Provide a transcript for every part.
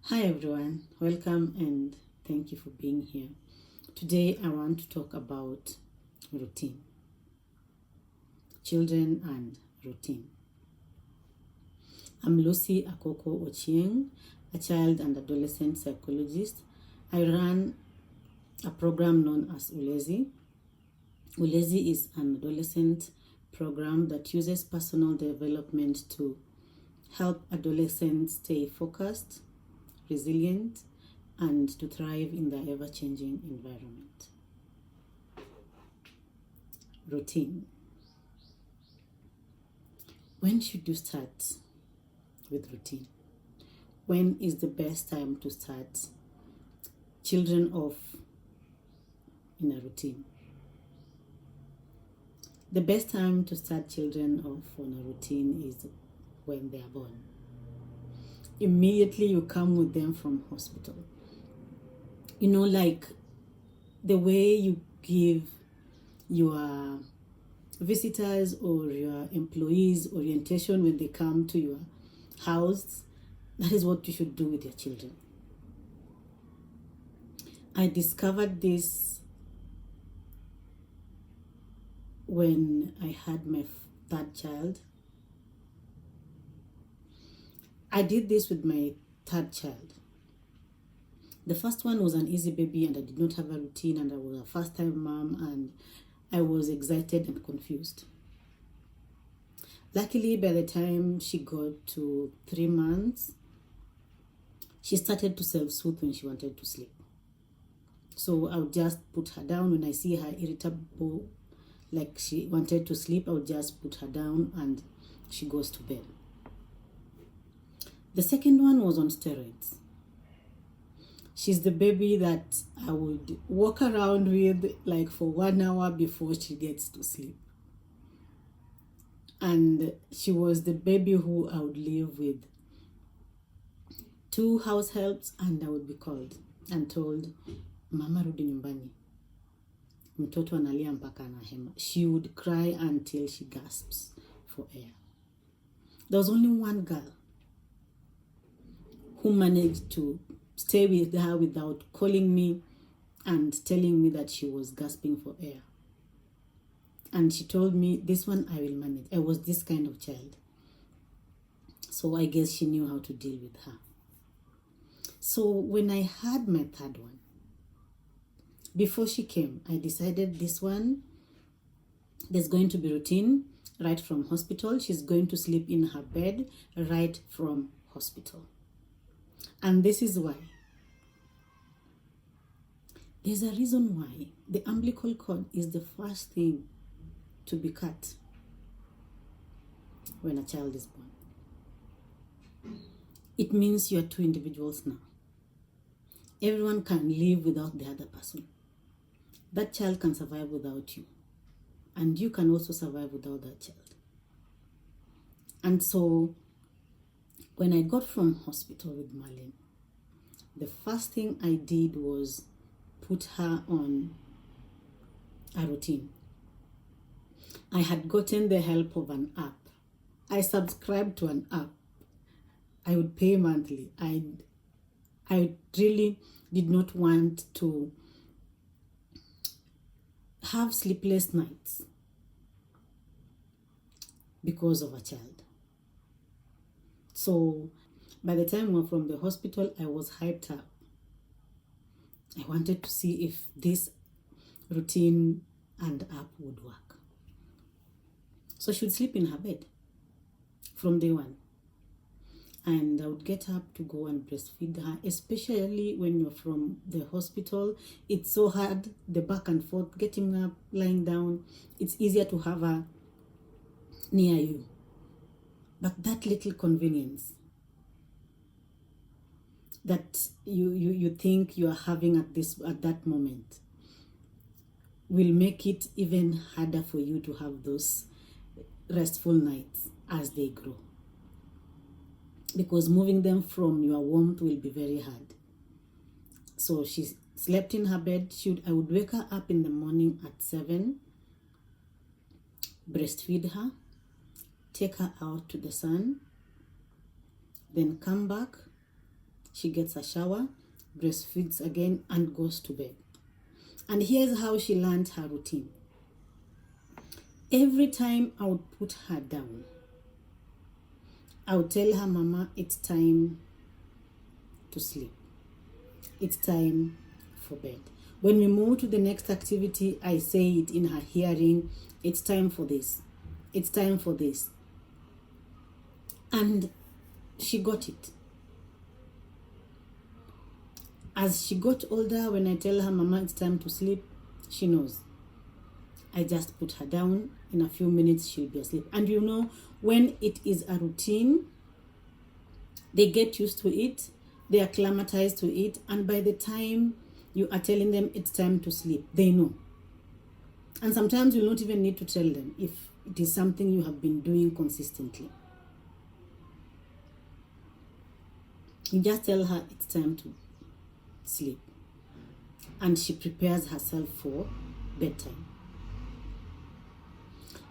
Hi everyone, welcome and thank you for being here. Today I want to talk about routine, children and routine. I'm Lucy Akoko Ochieng, a child and adolescent psychologist. I run a program known as Ulezi. Ulezi is an adolescent program that uses personal development to help adolescents stay focused, resilient, and to thrive in the ever-changing environment. Routine. When should you start with routine? When is the best time to start children off in a routine? The best time to start children off on a routine is when they are born. Immediately you come with them from hospital. Like the way you give your visitors or your employees orientation when they come to your house, that is what you should do with your children. I discovered this when I had my third child. I did this with my third child. The first one was an easy baby and I did not have a routine, and I was a first-time mom and I was excited and confused. Luckily, by the time she got to 3 months, she started to self-soothe when she wanted to sleep. So I would just put her down when I see her irritable, like she wanted to sleep. I would just put her down and she goes to bed. The second one was on steroids. She's the baby that I would walk around with like for 1 hour before she gets to sleep. And she was the baby who I would live with 2 house helps, and I would be called and told, Mama rudi nyumbani, mtoto analia mpaka anahema. She would cry until she gasps for air. There was only one girl who managed to stay with her without calling me and telling me that she was gasping for air. And she told me, this one I will manage. I was this kind of child. So I guess she knew how to deal with her. So when I had my third one, before she came, I decided this one, there's going to be routine right from hospital. She's going to sleep in her bed right from hospital. And this is why. There's a reason why the umbilical cord is the first thing to be cut when a child is born. It means you are 2 individuals now. Everyone can live without the other person. That child can survive without you. And you can also survive without that child. And so, when I got from hospital with Marlene, the first thing I did was put her on a routine. I had gotten the help of an app. I subscribed to an app. I would pay monthly. I really did not want to have sleepless nights because of a child. So by the time we were from the hospital, I was hyped up. I wanted to see if this routine and app would work. So she would sleep in her bed from day one. And I would get up to go and breastfeed her, especially when you're from the hospital. It's so hard, the back and forth, getting up, lying down. It's easier to have her near you. But that little convenience that you think you are having at that moment will make it even harder for you to have those restful nights as they grow. Because moving them from your warmth will be very hard. So she slept in her bed. I would wake her up in the morning at 7, breastfeed her, take her out to the sun, then come back, She gets a shower, breastfeeds again, and goes to bed. And here's how she learned her routine. Every time I would put her down, I would tell her, Mama, it's time to sleep. It's time for bed. When we move to the next activity, I say it in her hearing, it's time for this. It's time for this. And she got it. As she got older, when I tell her, Mama, it's time to sleep, she knows. I just put her down. In a few minutes, she'll be asleep. And you know, when it is a routine, they get used to it, they acclimatize to it, and by the time you are telling them it's time to sleep, they know. And sometimes you don't even need to tell them if it is something you have been doing consistently. You just tell her it's time to sleep, and she prepares herself for bedtime.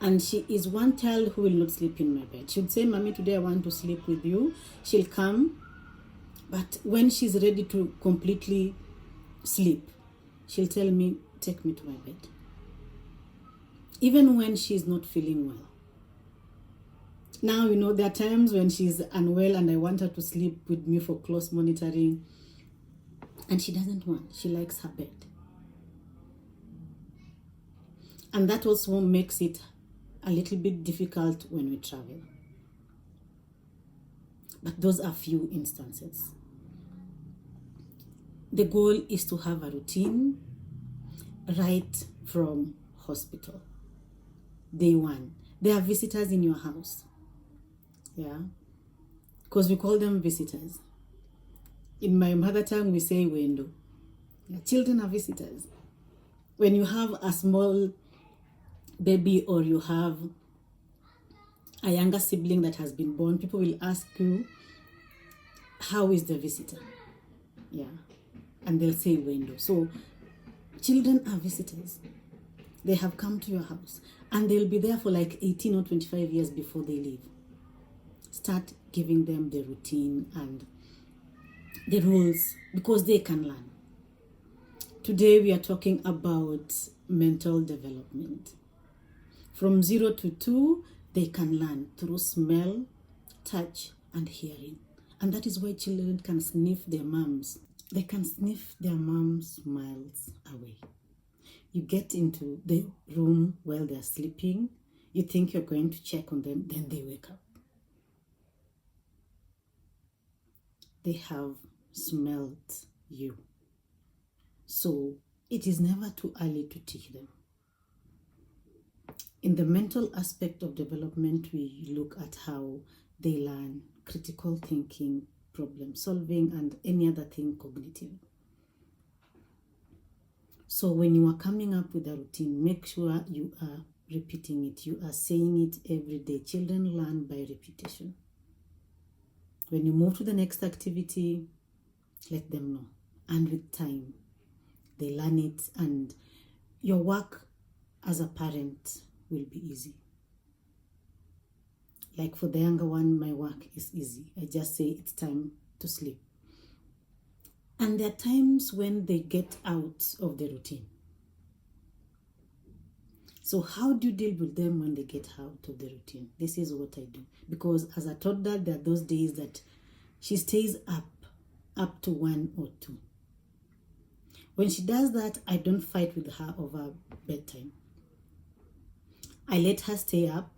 And she is one child who will not sleep in my bed. She would say, Mommy, today I want to sleep with you. She'll come, but when she's ready to completely sleep, she'll tell me, take me to my bed. Even when she's not feeling well. Now, you know, there are times when she's unwell and I want her to sleep with me for close monitoring, and she doesn't want. She likes her bed. And that also makes it a little bit difficult when we travel. But those are few instances. The goal is to have a routine right from hospital. Day one. There are visitors in your house. Yeah. Because we call them visitors. In my mother tongue, we say wendo. Yeah, children are visitors. When you have a small baby or you have a younger sibling that has been born, people will ask you, how is the visitor? Yeah. And they'll say window. So children are visitors. They have come to your house and they'll be there for like 18 or 25 years before they leave. Start giving them the routine and the rules because they can learn. Today we are talking about mental development. From 0 to 2, they can learn through smell, touch, and hearing. And that is why children can sniff their moms. They can sniff their moms' smiles away. You get into the room while they're sleeping. You think you're going to check on them, then they wake up. They have smelled you. So it is never too early to teach them. In the mental aspect of development, we look at how they learn critical thinking, problem solving, and any other thing cognitive. So when you are coming up with a routine, make sure you are repeating it. You are saying it every day. Children learn by repetition. When you move to the next activity, let them know. And with time, they learn it, and your work as a parent will be easy. Like for the younger one, my work is easy. I just say it's time to sleep. And there are times when they get out of the routine. So how do you deal with them when they get out of the routine? This is what I do. Because as a toddler, there are those days that she stays up to 1 or 2. When she does that, I don't fight with her over bedtime. I let her stay up.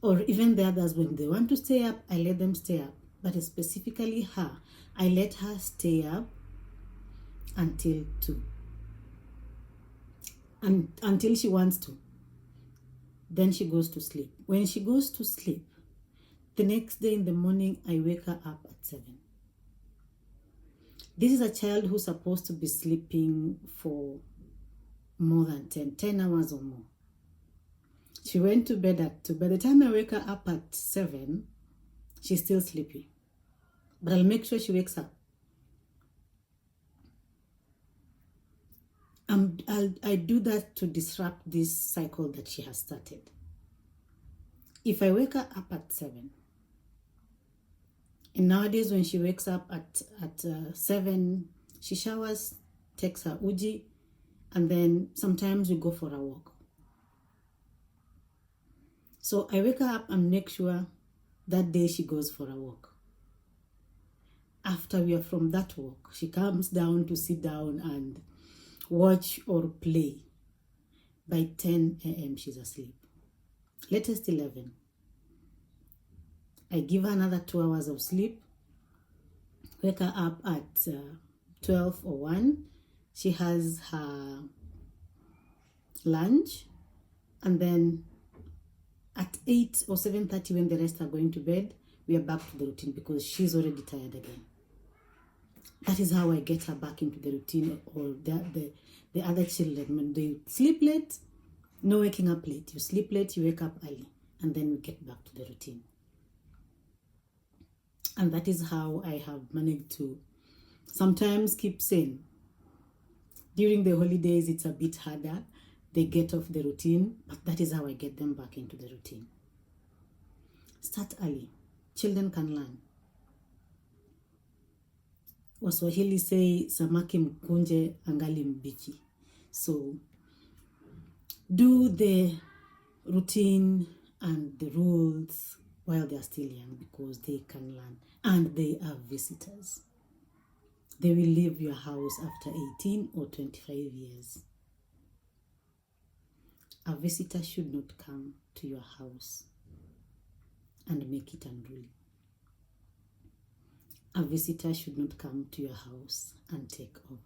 Or even the others, when they want to stay up, I let them stay up. But specifically her, I let her stay up until 2. And until she wants to. Then she goes to sleep. When she goes to sleep, the next day in the morning, I wake her up at 7. This is a child who's supposed to be sleeping for more than 10 hours or more. She went to bed at 2. By the time I wake her up at 7, she's still sleepy. But I'll make sure she wakes up. I do that to disrupt this cycle that she has started. If I wake her up at 7, And nowadays, when she wakes up at 7, she showers, takes her uji, and then sometimes we go for a walk. So I wake her up and make sure that day she goes for a walk. After we are from that walk, she comes down to sit down and watch or play. By 10 a.m. she's asleep. Latest 11. I give her another 2 hours of sleep. Wake her up at 12 or 1. She has her lunch, and then at 8 or 7:30, when the rest are going to bed, we are back to the routine because she's already tired again. That is how I get her back into the routine. Or the other children, when they sleep late, no waking up late. You sleep late, you wake up early, and then we get back to the routine. And that is how I have managed to sometimes keep sane. During the holidays, it's a bit harder. They get off the routine, but that is how I get them back into the routine. Start early. Children can learn. Waswahili say, samaki mkunje angali mbichi. So do the routine and the rules while they are still young, because they can learn, and they are visitors. They will leave your house after 18 or 25 years. A visitor should not come to your house and make it unruly. A visitor should not come to your house and take over.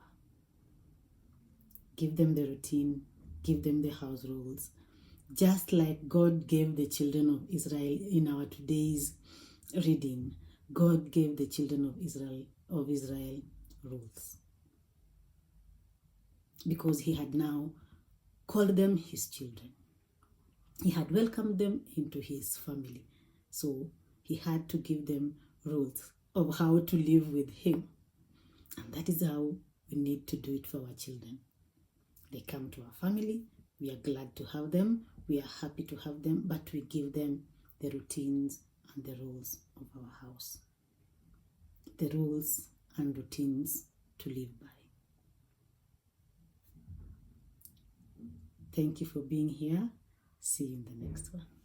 Give them the routine, give them the house rules, just like God gave the children of Israel in our today's reading. God gave the children of Israel rules, because he had now called them his children. He had welcomed them into his family. So he had to give them rules of how to live with him. And that is how we need to do it for our children. They come to our family, we are glad to have them, we are happy to have them, but we give them the routines and the rules of our house. The rules and routines to live by. Thank you for being here. See you in the next one.